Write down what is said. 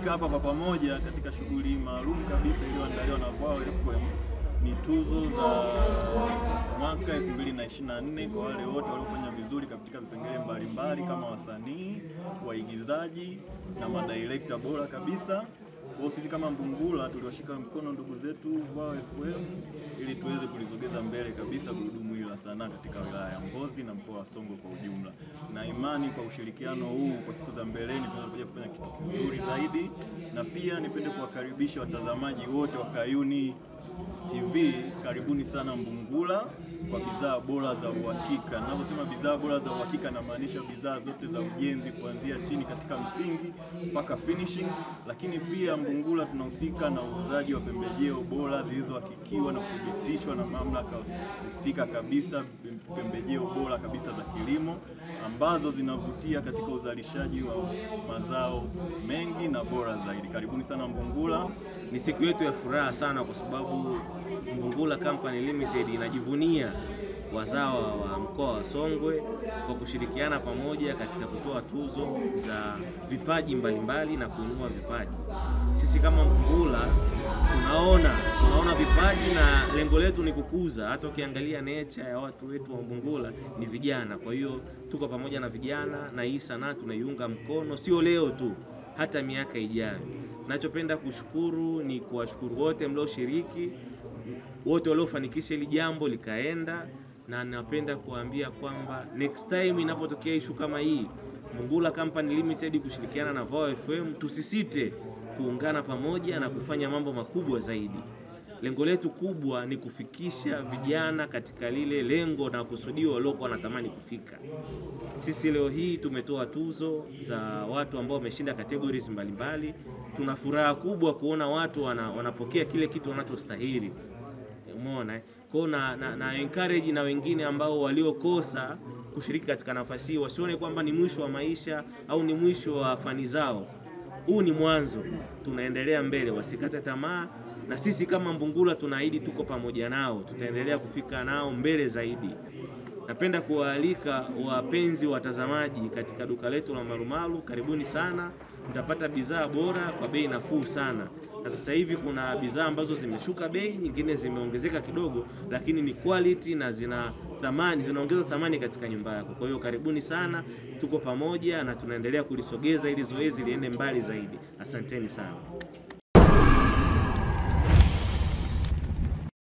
tumefika hapa kwa pamoja katika shughuli maalum kabisa iliyoandaliwa na Vwawa FM. Ni tuzo za mwaka 2024 kwa wale wote waliofanya vizuri katika vipengele mbalimbali kama wasanii, waigizaji na madirector bora kabisa. Kwa sisi kama Mbungula tuliwashika mkono ndugu zetu Vwawa FM ili tuweze kulizogeza mbele kabisa gurudumu hili la sanaa katika wilaya ya Mbozi na mkoa wa Songwe kwa ujumla. Na imani kwa ushirikiano huu kwa siku za mbeleni tunaweza kufanya kitu kizuri zaidi. Na pia nipende kuwakaribisha watazamaji wote wa Kayuni TV, karibuni sana Mbungula kwa bidhaa bora za uhakika. Ninaposema bidhaa bora za uhakika namaanisha bidhaa zote za ujenzi kuanzia chini katika msingi mpaka finishing, lakini pia Mbungula tunahusika na uuzaji wa pembejeo bora zilizohakikiwa na kuthibitishwa na mamlaka husika kabisa, pembejeo bora kabisa za kilimo ambazo zinavutia katika uzalishaji wa mazao mengi na bora zaidi. Karibuni sana Mbungula. Ni siku yetu ya furaha sana kwa sababu Mbungula Company Limited inajivunia wazawa wa mkoa wa Songwe kwa kushirikiana pamoja katika kutoa tuzo za vipaji mbalimbali na kuinua vipaji. Sisi kama Mbungula tunaona vipaji na lengo letu ni kukuza. Hata ukiangalia nature ya watu wetu wa Mbungula ni vijana. Kwa hiyo tuko pamoja na vijana na hii sanaa tunaiunga mkono sio leo tu, hata miaka ijayo. Nachopenda kushukuru ni kuwashukuru wote mlioshiriki, wote waliofanikisha hili jambo likaenda, na napenda kuambia kwamba next time inapotokea issue kama hii, Mbungula Company Limited kushirikiana na Vwawa FM, tusisite kuungana pamoja na kufanya mambo makubwa zaidi. Lengo letu kubwa ni kufikisha vijana katika lile lengo na kusudio waliokuwa wanatamani kufika. Sisi leo hii tumetoa tuzo za watu ambao wameshinda categories mbalimbali. Tuna furaha kubwa kuona watu wanapokea kile kitu wanachostahili. Umeona? Kwa na encourage na wengine ambao waliokosa kushiriki katika nafasi hii wasione kwamba ni mwisho wa maisha au ni mwisho wa fani zao. Huu ni mwanzo. Tunaendelea mbele, wasikate tamaa. Na sisi kama Mbungula tunaahidi tuko pamoja nao, tutaendelea kufika nao mbele zaidi. Napenda kuwaalika wapenzi watazamaji katika duka letu la Marumaru, karibuni sana. Mtapata bidhaa bora kwa bei nafuu sana. Na sasa hivi kuna bidhaa ambazo zimeshuka bei, nyingine zimeongezeka kidogo, lakini ni quality na zinaongeza thamani katika nyumba yako. Kwa hiyo karibuni sana, tuko pamoja na tunaendelea kulisogeza ili zoezi liende mbali zaidi. Asanteni sana.